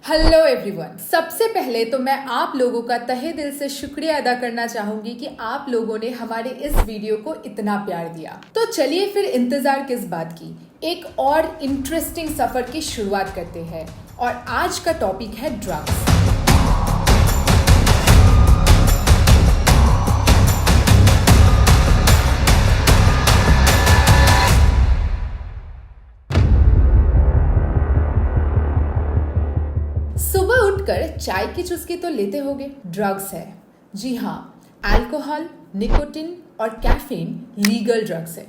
Hello everyone. सबसे पहले तो मैं आप लोगों का तहे दिल से शुक्रिया अदा करना चाहूंगी कि आप लोगों ने हमारे इस वीडियो को इतना प्यार दिया। तो चलिए फिर इंतजार किस बात की, एक और इंटरेस्टिंग सफर की शुरुआत करते हैं। और आज का टॉपिक है ड्रग्स। सुबह उठकर चाय की चुस्की तो लेते होगे, ड्रग्स है। जी हाँ, अल्कोहल, निकोटिन और कैफीन लीगल ड्रग्स है,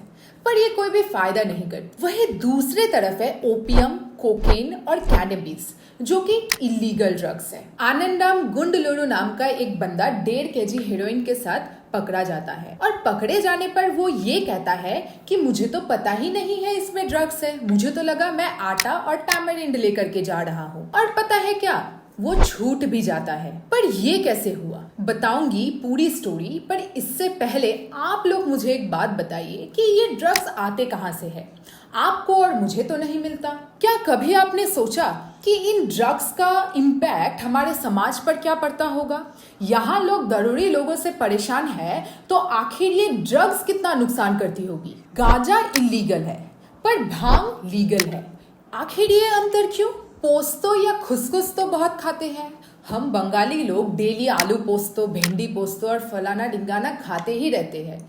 पर ये कोई भी फायदा नहीं करती। वही दूसरे तरफ है ओपियम, कोकेन और कैनबिस, जो कि इलीगल ड्रग्स है। आनंदम गुंडलुरु नाम का एक बंदा 1.5 kg हेरोइन के साथ पकड़ा जाता है और पकड़े जाने पर वो ये कहता है कि मुझे तो पता ही नहीं है इसमें ड्रग्स है, मुझे तो लगा मैं आटा और टैमरिंड लेकर के जा रहा हूँ। और पता है क्या, वो छूट भी जाता है। पर ये कैसे हुआ, बताऊंगी पूरी स्टोरी। पर इससे पहले आप लोग मुझे एक बात बताइए कि ये ड्रग्स आते कहाँ से है। आपको और मुझे तो नहीं मिलता। क्या कभी आपने सोचा कि इन ड्रग्स का इम्पैक्ट हमारे समाज पर क्या पड़ता होगा? यहाँ लोग दरोड़ी लोगों से परेशान है, तो आखिर ये ड्रग्स कितना नुकसान करती होगी। गांजा इलीगल है पर भांग लीगल है, आखिर ये अंतर क्यों? पोस्तो या खुसखुस तो बहुत खाते हैं हम बंगाली लोग, डेली आलू पोस्तो, भिंडी पोस्तो और फलाना ढिंगाना खाते ही रहते हैं।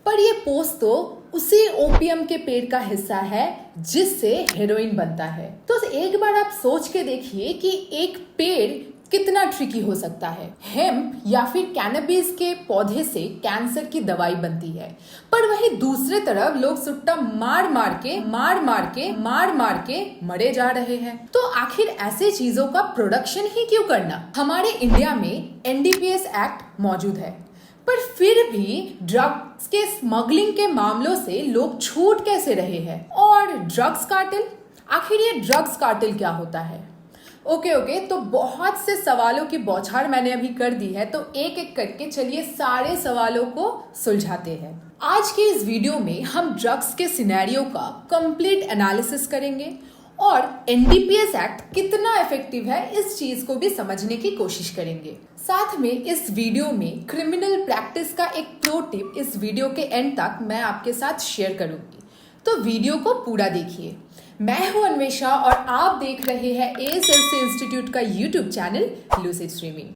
पर ये पोस्तो उसी ओपियम के पेड़ का हिस्सा है जिससे हेरोइन बनता है। तो एक बार आप सोच के देखिए कि एक पेड़ कितना ट्रिकी हो सकता है। हेम्प या फिर कैनबिस के पौधे से कैंसर की दवाई बनती है, पर वहीं दूसरे तरफ लोग सुट्टा मार मार के मरे जा रहे हैं। तो आखिर ऐसे चीजों का प्रोडक्शन ही क्यों करना? हमारे इंडिया में एनडीपीएस एक्ट मौजूद है, पर फिर भी ड्रग्स के स्मगलिंग के मामलों से लोग छूट कैसे रहे हैं? और ड्रग्स कार्टेल, आखिर ये ड्रग्स कार्टेल क्या होता है? ओके, तो बहुत से सवालों की बौछार मैंने अभी कर दी है, तो एक एक करके चलिए सारे सवालों को सुलझाते हैं। आज के इस वीडियो में हम ड्रग्स के सिनेरियो का कंप्लीट एनालिसिस करेंगे और एनडीपीएस एक्ट कितना इफेक्टिव है इस चीज को भी समझने की कोशिश करेंगे। साथ में इस वीडियो में क्रिमिनल प्रैक्टिस का एक प्रो टिप इस वीडियो के एंड तक मैं आपके साथ शेयर करूंगी, तो वीडियो को पूरा देखिए। मैं हूं अन्वेषा और आप देख रहे हैं एएसएलसी इंस्टीट्यूट का यूट्यूब चैनल लूसिड स्ट्रीमिंग।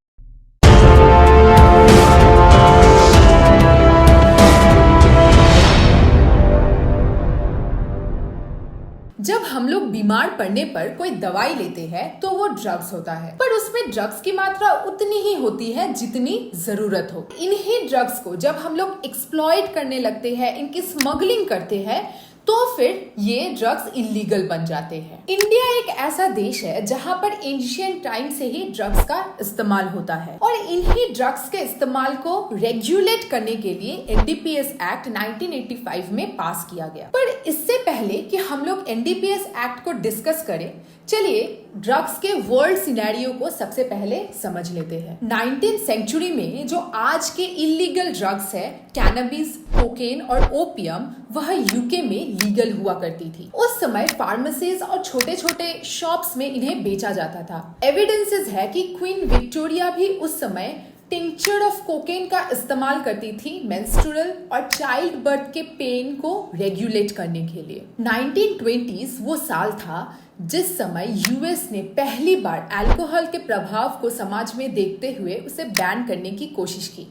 जब हम लोग बीमार पड़ने पर कोई दवाई लेते हैं तो वो ड्रग्स होता है, पर उसमें ड्रग्स की मात्रा उतनी ही होती है जितनी जरूरत हो। इन्हीं ड्रग्स को जब हम लोग एक्सप्लॉइट करने लगते हैं, इनकी स्मगलिंग करते हैं, तो फिर ये ड्रग्स इलीगल बन जाते हैं। इंडिया एक ऐसा देश है जहां पर एंशिएंट टाइम से ही ड्रग्स का इस्तेमाल होता है और इन्हीं ड्रग्स के इस्तेमाल को रेगुलेट करने के लिए एनडीपीएस एक्ट 1985 में पास किया गया। पर इससे पहले कि हम लोग एनडीपीएस एक्ट को डिस्कस करें, चलिए ड्रग्स के वर्ल्ड सिनेरियो को सबसे पहले समझ लेते हैं। 19th सेंचुरी में जो आज के इलीगल ड्रग्स है, कैनबिस, कोकेन और ओपियम, वह यूके में लीगल हुआ करती थी। उस समय फार्मेसीज और छोटे छोटे शॉप्स में इन्हें बेचा जाता था। एविडेंसेस है कि क्वीन विक्टोरिया भी उस समय टिंक्चर ऑफ कोकेन का इस्तेमाल करती थी मेंस्ट्रुअल और चाइल्ड बर्थ के पेन को रेगुलेट करने के लिए। 1920s वो साल था जिस समय यूएस ने पहली बार अल्कोहल के प्रभाव को समाज में देखते हुए उसे बैन करने की कोशिश की,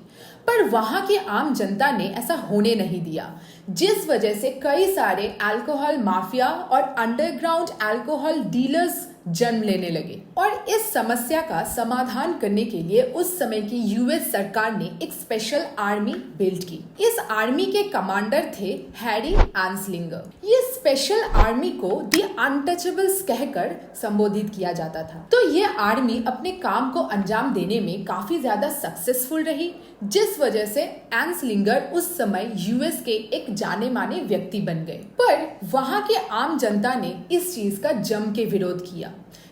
पर वहां की आम जनता ने ऐसा होने नहीं दिया, जिस वजह से कई सारे अल्कोहल माफिया और अंडरग्राउंड अल्कोहल डीलर्स जन्म लेने लगे। और इस समस्या का समाधान करने के लिए उस समय की यूएस सरकार ने एक स्पेशल आर्मी बिल्ड की। इस आर्मी के कमांडर थे हैरी आंसलिंगर। ये स्पेशल आर्मी को दी अनटचेबल्स कहकर संबोधित किया जाता था। तो ये आर्मी अपने काम को अंजाम देने में काफी ज्यादा सक्सेसफुल रही, जिस वजह से आंसलिंगर उस समय यूएस के एक जाने माने व्यक्ति बन गए। पर वहां के आम जनता ने इस चीज का जम के विरोध किया,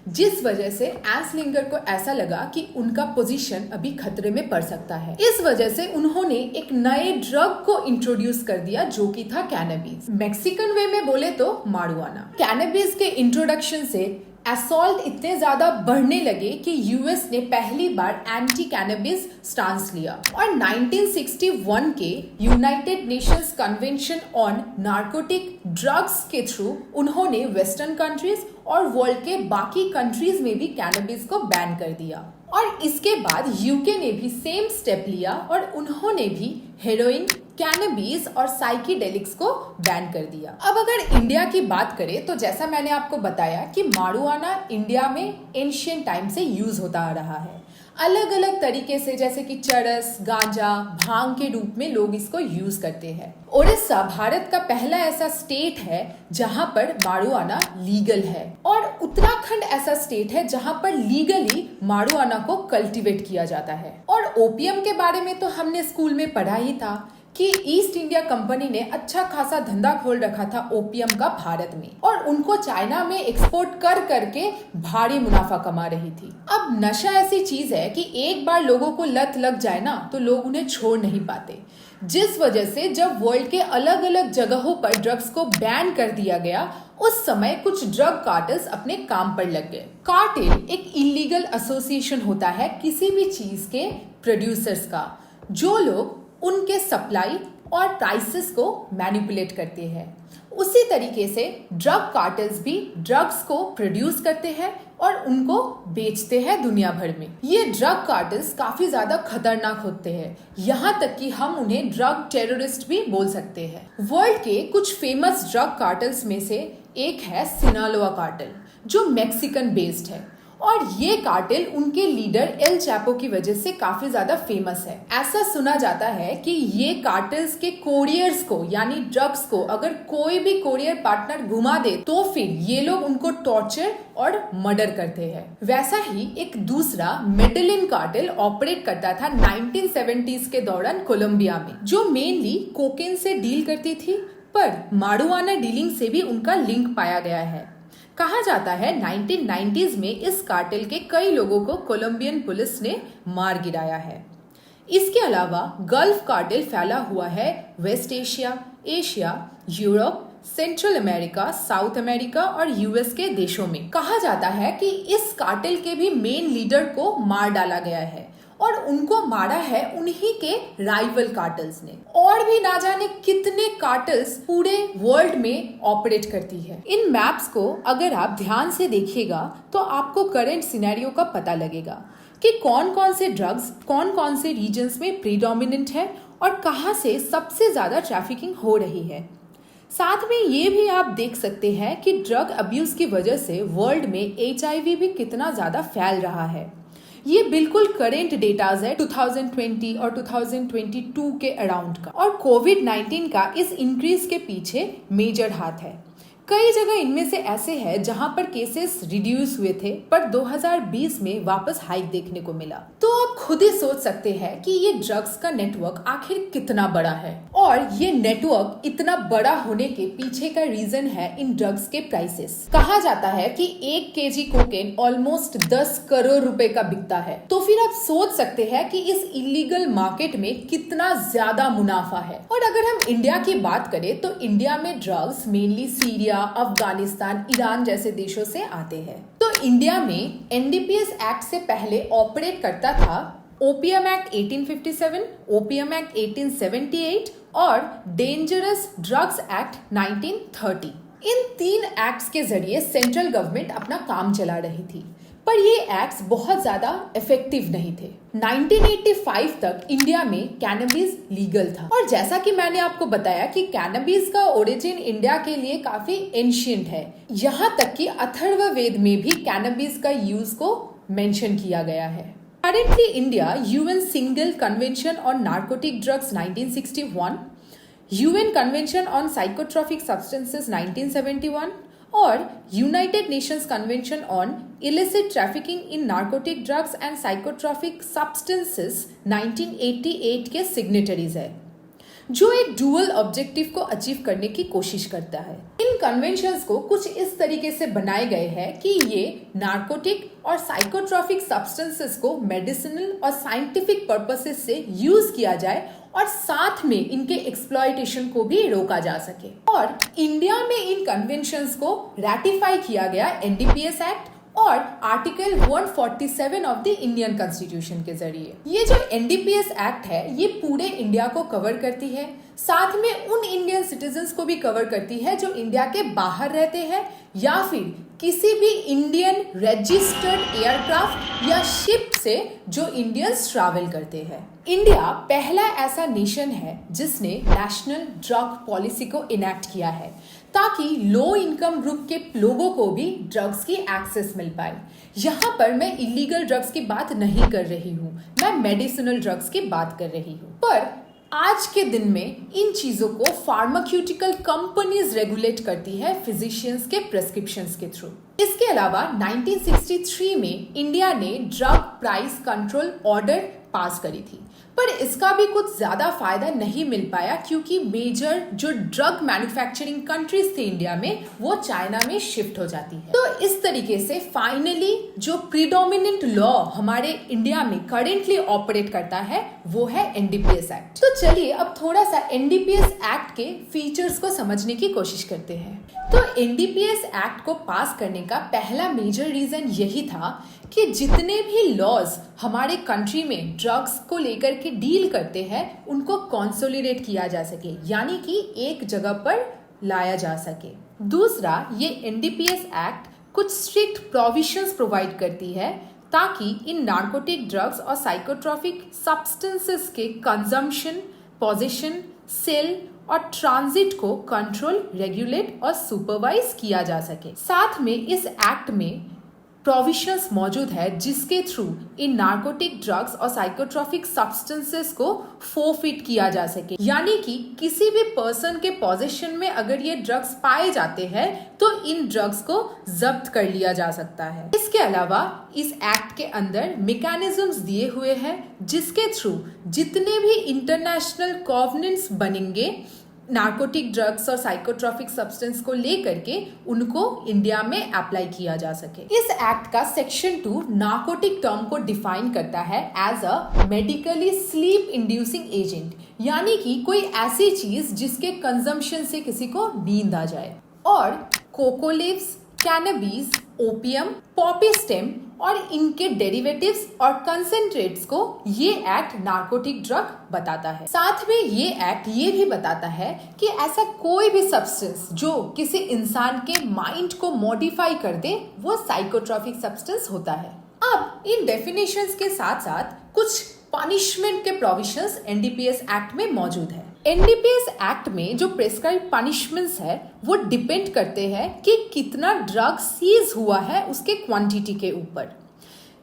जिस वजह से आंसलिंगर को ऐसा लगा कि उनका पोजीशन अभी खतरे में पड़ सकता है। इस वजह से उन्होंने एक नए ड्रग को इंट्रोड्यूस कर दिया, जो कि था कैनबिस। मैक्सिकन वे में बोले तो मारुआना। कैनबिस के इंट्रोडक्शन से असॉल्ट इतने ज्यादा बढ़ने लगे कि यूएस ने पहली बार एंटी कैनबिस स्टांस लिया और 1961 के United Nations convention on narcotic drugs के थ्रू उन्होंने वेस्टर्न कंट्रीज और वर्ल्ड के बाकी कंट्रीज में भी कैनबिस को बैन कर दिया। और इसके बाद यूके ने भी सेम स्टेप लिया और उन्होंने भी हेरोइन, कैनबिस और साइकिडेलिक्स को बैन कर दिया। अब अगर इंडिया की बात करें तो जैसा मैंने आपको बताया कि मारुआना इंडिया में एंशिएंट टाइम से यूज होता आ रहा है, अलग अलग तरीके से, जैसे कि चरस, गांजा, भांग के रूप में लोग इसको यूज करते हैं। ओडिशा भारत का पहला ऐसा स्टेट है जहां पर मारुआना लीगल है और उत्तराखंड ऐसा स्टेट है जहां पर लीगली मारुआना को कल्टीवेट किया जाता है। और ओपियम के बारे में तो हमने स्कूल में पढ़ा ही था कि ईस्ट इंडिया कंपनी ने अच्छा खासा धंधा खोल रखा था ओपियम का भारत में और उनको चाइना में एक्सपोर्ट कर करके भारी मुनाफा कमा रही थी। अब नशा ऐसी चीज है कि एक बार लोगों को लत लग जाए ना तो लोग उन्हें छोड़ नहीं पाते, जिस वजह से जब वर्ल्ड के अलग अलग जगहों पर ड्रग्स को बैन कर दिया गया उस समय कुछ ड्रग कार्टेल्स अपने काम पर लग गए। कार्टेल एक इलीगल एसोसिएशन होता है किसी भी चीज के प्रोड्यूसर्स का, जो लोग उनके सप्लाई और प्राइसेस को मैनिपुलेट करते हैं। उसी तरीके से ड्रग कार्टेल्स भी ड्रग्स को प्रोड्यूस करते हैं और उनको बेचते हैं दुनिया भर में। ये ड्रग कार्टेल्स काफी ज्यादा खतरनाक होते हैं, यहाँ तक कि हम उन्हें ड्रग टेररिस्ट भी बोल सकते हैं। वर्ल्ड के कुछ फेमस ड्रग कार्टेल्स में से एक है सिनालोआ कार्टेल, जो मैक्सिकन बेस्ड है और ये कार्टेल उनके लीडर एल चैपो की वजह से काफी ज्यादा फेमस है। ऐसा सुना जाता है कि ये कार्टेल्स के कोरियर्स को, यानी ड्रग्स को, अगर कोई भी कोरियर पार्टनर घुमा दे तो फिर ये लोग उनको टॉर्चर और मर्डर करते हैं। वैसा ही एक दूसरा मेडेलिन कार्टेल ऑपरेट करता था 1970s के दौरान कोलंबिया में, जो मेनली कोकेन से डील करती थी, पर मारुआना डीलिंग से भी उनका लिंक पाया गया है। कहा जाता है 1990s में इस कार्टेल के कई लोगों को कोलंबियन पुलिस ने मार गिराया है। इसके अलावा गल्फ कार्टेल फैला हुआ है West Asia, Asia, Europe, Central America, South America और यूएस के देशों में। कहा जाता है कि इस कार्टेल के भी मेन लीडर को मार डाला गया है और उनको मारा है उन्हीं के राइवल कार्टेल्स ने। और भी ना जाने कितने कार्टेल्स पूरे वर्ल्ड में ऑपरेट करती है। इन मैप्स को अगर आप ध्यान से देखिएगा तो आपको करंट सिनेरियो का पता लगेगा कि कौन कौन से ड्रग्स कौन कौन से रीजन्स में प्रीडोमिनेंट है और कहां से सबसे ज्यादा ट्रैफिकिंग हो रही है। साथ में ये भी आप देख सकते हैं कि ड्रग अब्यूज की वजह से वर्ल्ड में HIV भी कितना ज्यादा फैल रहा है। ये बिल्कुल करेंट डेटाज है 2020 और 2022 के अराउंड का, और कोविड-19 का इस इंक्रीज के पीछे मेजर हाथ है। कई जगह इनमें से ऐसे हैं जहां पर केसेस रिड्यूस हुए थे पर 2020 में वापस हाइक देखने को मिला। तो आप खुद ही सोच सकते हैं कि ये ड्रग्स का नेटवर्क आखिर कितना बड़ा है और ये नेटवर्क इतना बड़ा होने के पीछे का रीजन है इन ड्रग्स के प्राइसेस। कहा जाता है कि 1 kg कोकेन ऑलमोस्ट 10 करोड़ रुपए का बिकता है। तो फिर आप सोच सकते हैं कि इस इलीगल मार्केट में कितना ज्यादा मुनाफा है। और अगर हम इंडिया की बात करें तो इंडिया में drugs mainly Syria, Afghanistan, Iran जैसे देशों से आते हैं। तो इंडिया में एनडीपीएस एक्ट से पहले ऑपरेट करता था ओपीएम एक्ट 1857, ओपीएम एक्ट 1878 और डेंजरस ड्रग्स एक्ट 1930। इन 3 एक्ट्स के जरिए सेंट्रल गवर्नमेंट अपना काम चला रही थी, पर ये एक्ट्स बहुत ज्यादा इफेक्टिव नहीं थे। 1985 तक इंडिया में कैनबिस लीगल था और जैसा कि मैंने आपको बताया कि कैनबिस का ओरिजिन इंडिया के लिए काफी एंशिएंट है। यहाँ तक कि अथर्ववेद में भी कैनबिस का यूज को मेंशन किया गया है। Currently India UN Single Convention on Narcotic Drugs 1961, UN Convention on Psychotropic Substances 1971 और United Nations convention on illicit trafficking in narcotic drugs and psychotropic substances 1988 के सिग्नेटरीज है, जो एक डुअल ऑब्जेक्टिव को अचीव करने की कोशिश करता है। इन कन्वेंशंस को कुछ इस तरीके से बनाए गए हैं कि ये नार्कोटिक और साइकोट्रॉपिक सब्सटेंसेस को मेडिसिनल और साइंटिफिक पर्पसेस से यूज किया जाए और साथ में इनके एक्सप्लॉयटेशन को भी रोका जा सके। और इंडिया में इन कन्वेंशंस को रैटिफाई किया गया एनडीपीएस एक्ट और article 147 of the Indian constitution के जरिए। ये जो एनडीपीएस एक्ट है ये पूरे इंडिया को कवर करती है, साथ में उन इंडियन सिटीजन्स को भी कवर करती है जो इंडिया के बाहर रहते हैं या फिर किसी भी इंडियन रजिस्टर्ड एयरक्राफ्ट या शिप से जो इंडियंस ट्रैवल करते हैं। इंडिया पहला ऐसा नेशन है जिसने नेशनल ड्रग पॉलिसी को इनेक्ट किया है ताकि लो इनकम ग्रुप के लोगों को भी ड्रग्स की एक्सेस मिल पाए। यहाँ पर मैं इलीगल ड्रग्स की बात नहीं कर रही हूँ, मैं मेडिसिनल ड्रग्स की बात कर रही हूँ। पर आज के दिन में इन चीजों को फार्मास्यूटिकल कंपनीज रेगुलेट करती है फिजिशियंस के प्रेस्क्रिप्शंस के थ्रू। इसके अलावा 1963 में इंडिया ने drug price control order pass करी थी, पर इसका भी कुछ ज्यादा फायदा नहीं मिल पाया क्योंकि मेजर जो ड्रग मैन्युफैक्चरिंग कंट्रीज थे इंडिया में वो चाइना में शिफ्ट हो जाती है। तो इस तरीके से फाइनली जो प्रीडोमिनेंट लॉ हमारे इंडिया में करेंटली ऑपरेट करता है वो है एनडीपीएस एक्ट। तो चलिए अब थोड़ा सा एनडीपीएस एक्ट के फीचर्स को समझने की कोशिश करते हैं। तो एनडीपीएस एक्ट को पास करने का पहला मेजर रीजन यही था कि जितने भी लॉज हमारे कंट्री में ड्रग्स को लेकर के डील करते हैं उनको कंसोलिडेट किया जा सके, यानी कि एक जगह पर लाया जा सके। दूसरा, ये एनडीपीएस एक्ट कुछ स्ट्रिक्ट प्रोविजंस प्रोवाइड करती है ताकि इन नार्कोटिक ड्रग्स और साइकोट्रॉपिक सब्सटेंसेस के कंजम्पशन, पोजीशन, सेल और ट्रांजिट को कंट्रोल, रेगुलेट और सुपरवाइज किया जा सके। साथ में इस एक्ट में प्रोविजंस मौजूद है जिसके थ्रू इन नार्कोटिक ड्रग्स और साइकोट्रॉपिक सब्सटेंसेस को फोरफिट किया जा सके, यानी कि किसी भी पर्सन के पोजीशन में अगर ये ड्रग्स पाए जाते हैं तो इन ड्रग्स को जब्त कर लिया जा सकता है। इसके अलावा इस एक्ट के अंदर मैकेनिज्म्स दिए हुए हैं जिसके थ्रू जितने भी इंटरनेशनल कॉवेनेंट्स बनेंगे नार्कोटिक ड्रग्स और साइकोट्रॉपिक सब्सटेंस को लेकर के उनको इंडिया में अप्लाई किया जा सके। इस एक्ट का सेक्शन 2 नार्कोटिक टर्म को डिफाइन करता है as a medically sleep inducing agent, यानी कि कोई ऐसी चीज जिसके कंजम्पशन से किसी को नींद आ जाए। और coca leaves, cannabis, opium, poppy stem और इनके डेरिवेटिव्स और कंसेंट्रेट्स को ये एक्ट नार्कोटिक ड्रग बताता है। साथ में ये एक्ट ये भी बताता है कि ऐसा कोई भी सब्सटेंस जो किसी इंसान के माइंड को मॉडिफाई कर दे वो साइकोट्रॉपिक सब्सटेंस होता है। अब इन डेफिनेशंस के साथ साथ कुछ पनिशमेंट के प्रोविजंस एनडीपीएस एक्ट में मौजूद है। एनडीपीएस एक्ट में जो प्रेस्क्राइब पनिशमेंट्स है वो डिपेंड करते हैं कि कितना ड्रग सीज हुआ है उसके क्वांटिटी के ऊपर।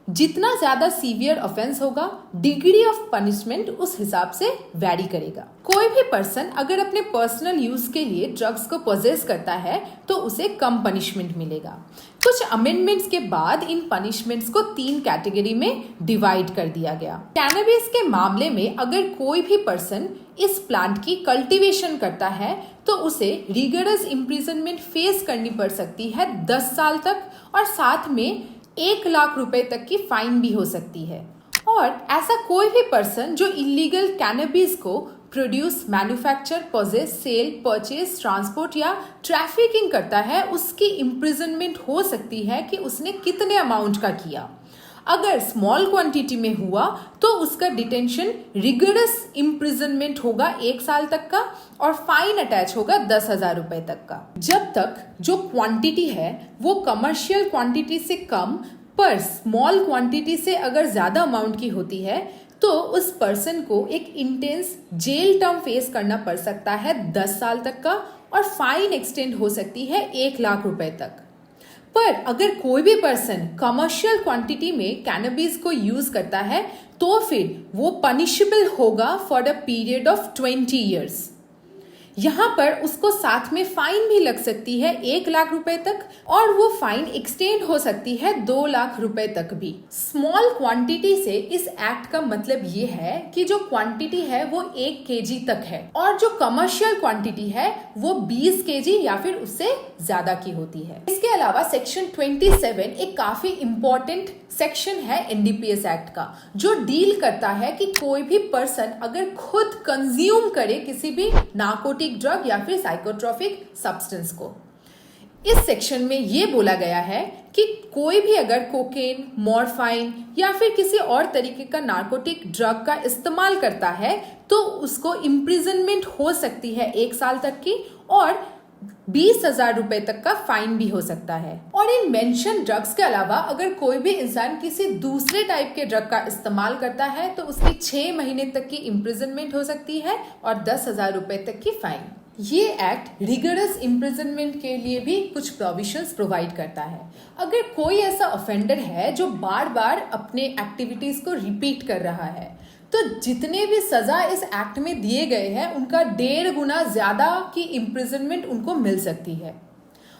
जितना ज्यादा सीवियर ऑफेंस होगा डिग्री ऑफ पनिशमेंट उस हिसाब से वैरी करेगा। कोई भी पर्सन अगर अपने पर्सनल यूज के लिए ड्रग्स को पोजेस करता है तो उसे कम पनिशमेंट मिलेगा। कुछ अमेंडमेंट्स के बाद इन पनिशमेंट्स को 3 कैटेगरी में डिवाइड कर दिया गया। कैनबिस के मामले में अगर कोई भी पर्सन इस प्लांट की कल्टीवेशन करता है तो उसे रिगरस इम्प्रिजनमेंट फेस करनी पड़ सकती है 10 साल तक और साथ में 1 लाख रुपए तक की फाइन भी हो सकती है। और ऐसा कोई भी पर्सन जो इलीगल कैनबिस को produce, manufacture, possess, sale, purchase, transport या ट्रैफिकिंग करता है उसकी इम्प्रिजनमेंट हो सकती है कि उसने कितने अमाउंट का किया। अगर स्मॉल क्वांटिटी में हुआ तो उसका डिटेंशन रिगरस इम्प्रिजनमेंट होगा 1 साल तक का और फाइन अटैच होगा 10,000 रुपए तक का। जब तक जो क्वांटिटी है वो कमर्शियल क्वांटिटी से कम पर स्मॉल क्वांटिटी से अगर ज्यादा अमाउंट की होती है तो उस पर्सन को एक इंटेंस जेल टर्म फेस करना पड़ सकता है 10 साल तक का और फाइन एक्सटेंड हो सकती है 1 लाख रुपए तक। पर अगर कोई भी पर्सन कमर्शियल क्वांटिटी में कैनबिस को यूज करता है तो फिर वो पनिशेबल होगा for the period of 20 years. यहाँ पर उसको साथ में फाइन भी लग सकती है 1 लाख रुपए तक और वो फाइन एक्सटेंड हो सकती है 2 लाख रुपए तक भी। स्मॉल क्वांटिटी से इस एक्ट का मतलब ये है कि जो क्वांटिटी है वो 1 केजी तक है और जो कमर्शियल क्वांटिटी है वो 20 केजी या फिर उससे ज्यादा की होती है। इसके अलावा सेक्शन 27 एक काफी इंपॉर्टेंट सेक्शन है एनडीपीएस एक्ट का जो डील करता है कि कोई भी पर्सन अगर खुद कंज्यूम करे किसी भी नार्कोटिक ड्रग या फिर साइकोट्रॉपिक सब्सटेंस को। इस सेक्शन में ये बोला गया है कि कोई भी अगर कोकेन, मॉर्फाइन या फिर किसी और तरीके का नार्कोटिक ड्रग का इस्तेमाल करता है तो उसको इम्प्रिजनमेंट हो सकती है 1 साल तक की और 20,000 रुपए तक का फाइन भी हो सकता है। और इन मेंशन ड्रग्स के अलावा अगर कोई भी इंसान किसी दूसरे टाइप के ड्रग का इस्तेमाल करता है तो उसकी 6 महीने तक की इम्प्रिजनमेंट हो सकती है और 10,000 रुपए तक की फाइन। ये एक्ट रिगरस इम्प्रिजनमेंट के लिए भी कुछ प्रोविजंस प्रोवाइड करता है। अगर कोई ऐसा ऑफेंडर है जो बार बार अपने एक्टिविटीज को रिपीट कर रहा है तो जितने भी सजा इस एक्ट में दिए गए हैं उनका 1.5 गुना ज्यादा की इम्प्रिजनमेंट उनको मिल सकती है।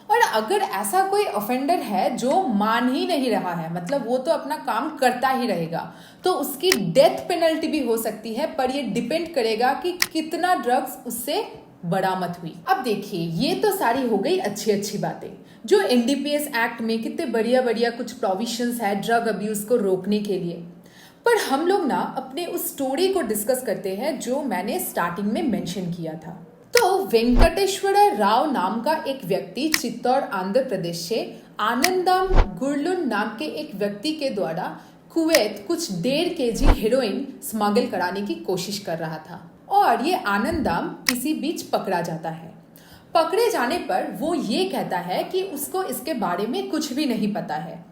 और अगर ऐसा कोई ऑफेंडर है जो मान ही नहीं रहा है, मतलब वो तो अपना काम करता ही रहेगा, तो उसकी डेथ पेनल्टी भी हो सकती है, पर ये डिपेंड करेगा कि कितना ड्रग्स उससे बरामद हुई। अब देखिए, ये तो सारी हो गई अच्छी अच्छी बातें जो एनडीपीएस एक्ट में कितने बढ़िया बढ़िया कुछ प्रोविजंस है ड्रग अब्यूज को रोकने के लिए। पर हम लोग ना अपने उस स्टोरी को डिस्कस करते हैं जो मैंने स्टार्टिंग में मेंशन किया था। तो वेंकटेश्वर राव नाम का एक व्यक्ति चित्तौड़ आंध्र प्रदेश से आनंदम गुरलुन नाम के एक व्यक्ति के द्वारा कुवैत कुछ 1.5 केजी हेरोइन स्मगल कराने की कोशिश कर रहा था और ये आनंदम किसी बीच पकड़ा जाता है। पकड़े जाने पर वो ये कहता है कि उसको इसके बारे में कुछ भी नहीं पता है।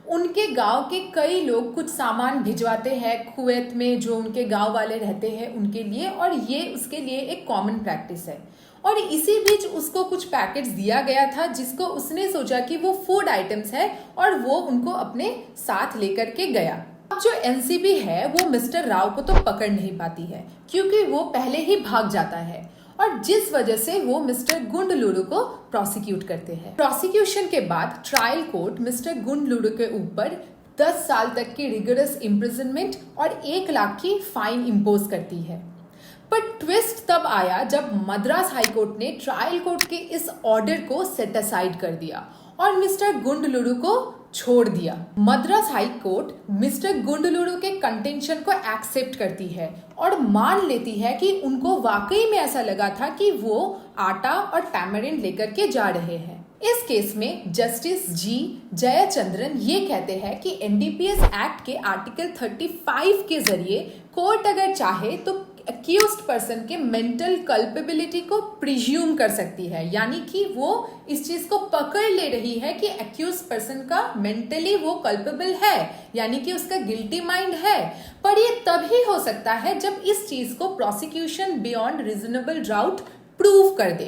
उनके गांव के कई लोग कुछ सामान भिजवाते हैं कुवैत में जो उनके गांव वाले रहते हैं उनके लिए, और ये उसके लिए एक कॉमन प्रैक्टिस है। और इसी बीच उसको कुछ पैकेट्स दिया गया था जिसको उसने सोचा कि वो फूड आइटम्स है और वो उनको अपने साथ लेकर के गया। अब जो एनसीबी है वो मिस्टर राव को तो पकड़ नहीं पाती है क्योंकि वो पहले ही भाग जाता है, और जिस वजह से वो मिस्टर गुंडलुरु को प्रोसिक्यूट करते हैं। प्रोसिक्यूशन के बाद ट्रायल कोर्ट मिस्टर गुंडलुरु के ऊपर 10 साल तक की रिगरस इम्प्रिजनमेंट और 1 लाख की फाइन इम्पोज करती है। पर ट्विस्ट तब आया जब मद्रास हाईकोर्ट ने ट्रायल कोर्ट के इस ऑर्डर को सेट असाइड कर दिया और मिस्टर गुंडलुरु को छोड़ दिया। मद्रास हाई कोर्ट मिस्टर गुंडलुरु के कंटेंशन को एक्सेप्ट करती है और मान लेती है कि उनको वाकई में ऐसा लगा था कि वो आटा और टैमरिंड लेकर के जा रहे हैं। इस केस में जस्टिस जी जयचंद्रन ये कहते हैं कि एनडीपीएस एक्ट के आर्टिकल 35 के जरिए कोर्ट अगर चाहे तो अक्यूज्ड पर्सन के मेंटल कल्पेबिलिटी को प्रिज्यूम कर सकती है, यानी कि वो इस चीज को पकड़ ले रही है कि अक्यूज्ड पर्सन का मेंटली वो कल्पेबल है, यानी कि उसका गिल्टी माइंड है। पर ये तभी हो सकता है जब इस चीज को prosecution beyond reasonable doubt prove कर दे।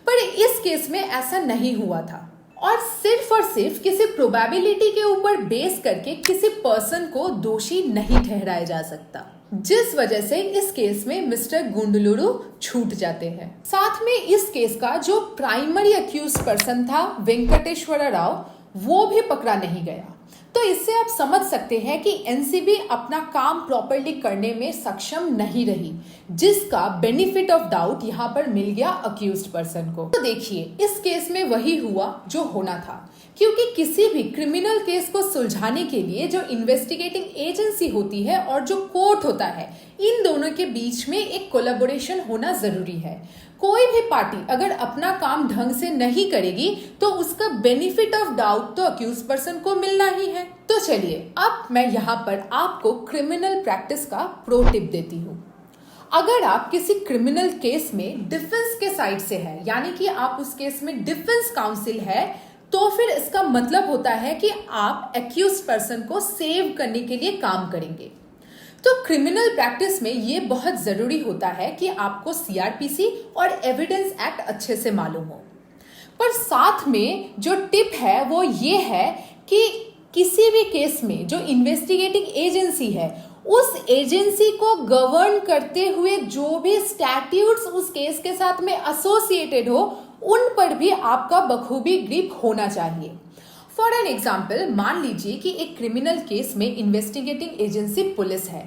पर इस केस में ऐसा नहीं हुआ था और सिर्फ किसी प्रोबेबिलिटी के ऊपर बेस करके किसी पर्सन को दोषी नहीं ठहराया जा सकता, जिस वजह से इस केस में मिस्टर गुंडलुरु छूट जाते हैं। साथ में इस केस का जो प्राइमरी अक्यूज पर्सन था वेंकटेश्वर राव, वो भी पकड़ा नहीं गया। तो इससे आप समझ सकते हैं कि एनसीबी अपना काम प्रॉपर्ली करने में सक्षम नहीं रही, जिसका बेनिफिट ऑफ डाउट यहाँ पर मिल गया अक्यूज्ड पर्सन को। तो देखिए, इस केस में वही हुआ जो होना था, क्योंकि किसी भी क्रिमिनल केस को सुलझाने के लिए जो इन्वेस्टिगेटिंग एजेंसी होती है और जो कोर्ट होता है, इन दोनों के बीच में एक कोलैबोरेशन होना जरूरी है। कोई भी पार्टी अगर अपना काम ढंग से नहीं करेगी तो उसका बेनिफिट ऑफ डाउट तो अक्यूज पर्सन को मिलना ही है। तो चलिए, अब मैं यहाँ पर आपको क्रिमिनल प्रैक्टिस का प्रो टिप देती हूँ। अगर आप किसी क्रिमिनल केस में डिफेंस के साइड से है, यानी कि आप उस केस में डिफेंस काउंसिल है, तो फिर इसका मतलब होता है कि आप एक्यूज पर्सन को सेव करने के लिए काम करेंगे। तो क्रिमिनल प्रैक्टिस में ये बहुत जरूरी होता है कि आपको सीआरपीसी और एविडेंस एक्ट अच्छे से मालूम हो। पर साथ में जो टिप है वो ये है कि किसी भी केस में जो इन्वेस्टिगेटिंग एजेंसी है, उस एजेंसी को गवर्न करते हुए जो भी स्टैट्यूट्स उस केस के साथ में एसोसिएटेड हो, उन पर भी आपका बखूबी ग्रिप होना चाहिए। फॉर एन एग्जाम्पल, मान लीजिए कि एक क्रिमिनल केस में इन्वेस्टिगेटिंग एजेंसी पुलिस है,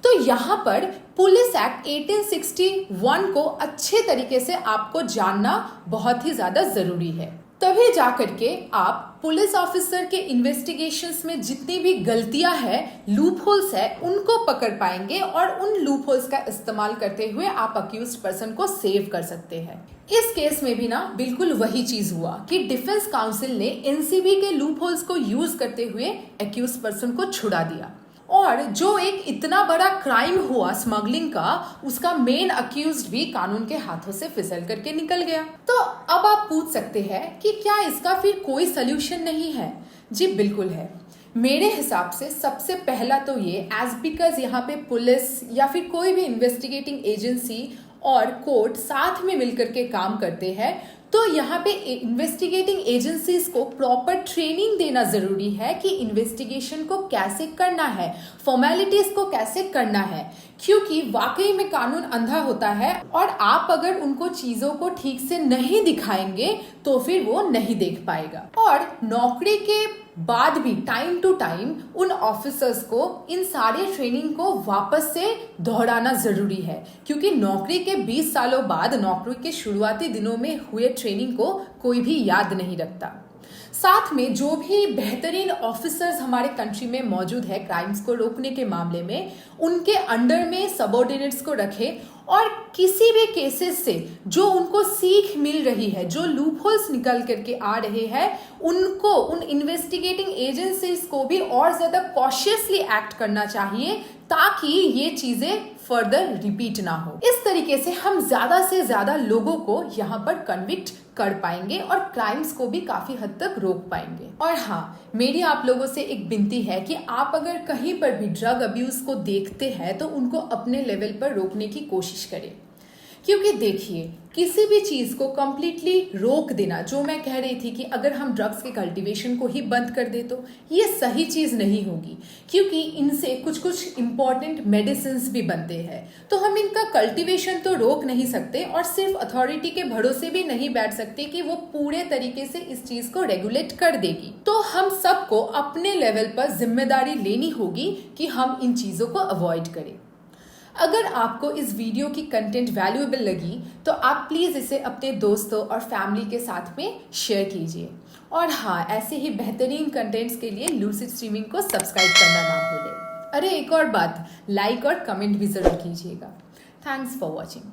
तो यहाँ पर पुलिस एक्ट 1861 को अच्छे तरीके से आपको जानना बहुत ही ज्यादा जरूरी है। तभी जाकर के आप पुलिस ऑफिसर के इन्वेस्टिगेशंस में जितनी भी गलतियां हैं, लूप होल्स है, उनको पकड़ पाएंगे और उन लूप होल्स का इस्तेमाल करते हुए आप अक्यूज्ड पर्सन को सेव कर सकते हैं। इस केस में भी ना बिल्कुल वही चीज हुआ कि डिफेंस काउंसिल ने एनसीबी के लूप होल्स को यूज करते हुए अक्यूज्ड पर्सन को छुड़ा दिया और जो एक इतना बड़ा क्राइम हुआ स्मगलिंग का, उसका मेन अक्यूज्ड भी कानून के हाथों से फिसल करके निकल गया। तो अब आप पूछ सकते हैं कि क्या इसका फिर कोई सल्यूशन नहीं है? जी बिल्कुल है। मेरे हिसाब से सबसे पहला तो ये एज बिकॉज यहाँ पे पुलिस या फिर कोई भी इन्वेस्टिगेटिंग एजेंसी और कोर्ट साथ में मिलकर के काम करते हैं, तो यहाँ पे इन्वेस्टिगेटिंग एजेंसीज को प्रॉपर ट्रेनिंग देना जरूरी है कि इन्वेस्टिगेशन को कैसे करना है, फॉर्मेलिटीज को कैसे करना है, क्योंकि वाकई में कानून अंधा होता है और आप अगर उनको चीजों को ठीक से नहीं दिखाएंगे तो फिर वो नहीं देख पाएगा। और नौकरी के बाद भी टाइम टू टाइम उन ऑफिसर्स को इन सारे ट्रेनिंग को वापस से दोहराना जरूरी है, क्योंकि नौकरी के 20 सालों बाद नौकरी के शुरुआती दिनों में हुए ट्रेनिंग को कोई भी याद नहीं रखता। साथ में जो भी बेहतरीन ऑफिसर्स हमारे कंट्री में मौजूद है क्राइम्स को रोकने के मामले में, उनके अंडर में सबऑर्डिनेट्स को रखें और किसी भी केसेस से जो उनको सीख मिल रही है, जो लूपहोल्स निकल करके आ रहे हैं, उनको उन इन्वेस्टिगेटिंग एजेंसीज को भी और ज्यादा कॉशियसली एक्ट करना चाहिए ताकि ये चीजें फर्दर रिपीट ना हो। इस तरीके से हम ज्यादा से ज्यादा लोगों को यहाँ पर कन्विक्ट कर पाएंगे और क्राइम्स को भी काफी हद तक रोक पाएंगे। और हाँ, मेरी आप लोगों से एक विनती है कि आप अगर कहीं पर भी ड्रग अब्यूज को देखते हैं तो उनको अपने लेवल पर रोकने की कोशिश करें, क्योंकि देखिए किसी भी चीज को कंप्लीटली रोक देना, जो मैं कह रही थी कि अगर हम ड्रग्स के कल्टीवेशन को ही बंद कर दे तो ये सही चीज नहीं होगी, क्योंकि इनसे कुछ कुछ इंपॉर्टेंट मेडिसिन भी बनते हैं। तो हम इनका कल्टीवेशन तो रोक नहीं सकते और सिर्फ अथॉरिटी के भरोसे भी नहीं बैठ सकते कि वो पूरे तरीके से इस चीज को रेगुलेट कर देगी। तो हम सबको अपने लेवल पर जिम्मेदारी लेनी होगी कि हम इन चीजों को अवॉइड करें। अगर आपको इस वीडियो की कंटेंट वैल्यूएबल लगी तो आप प्लीज़ इसे अपने दोस्तों और फैमिली के साथ में शेयर कीजिए। और हाँ, ऐसे ही बेहतरीन कंटेंट्स के लिए लूसिड स्ट्रीमिंग को सब्सक्राइब करना ना भूलें। अरे एक और बात, लाइक और कमेंट भी ज़रूर कीजिएगा। Thanks for watching.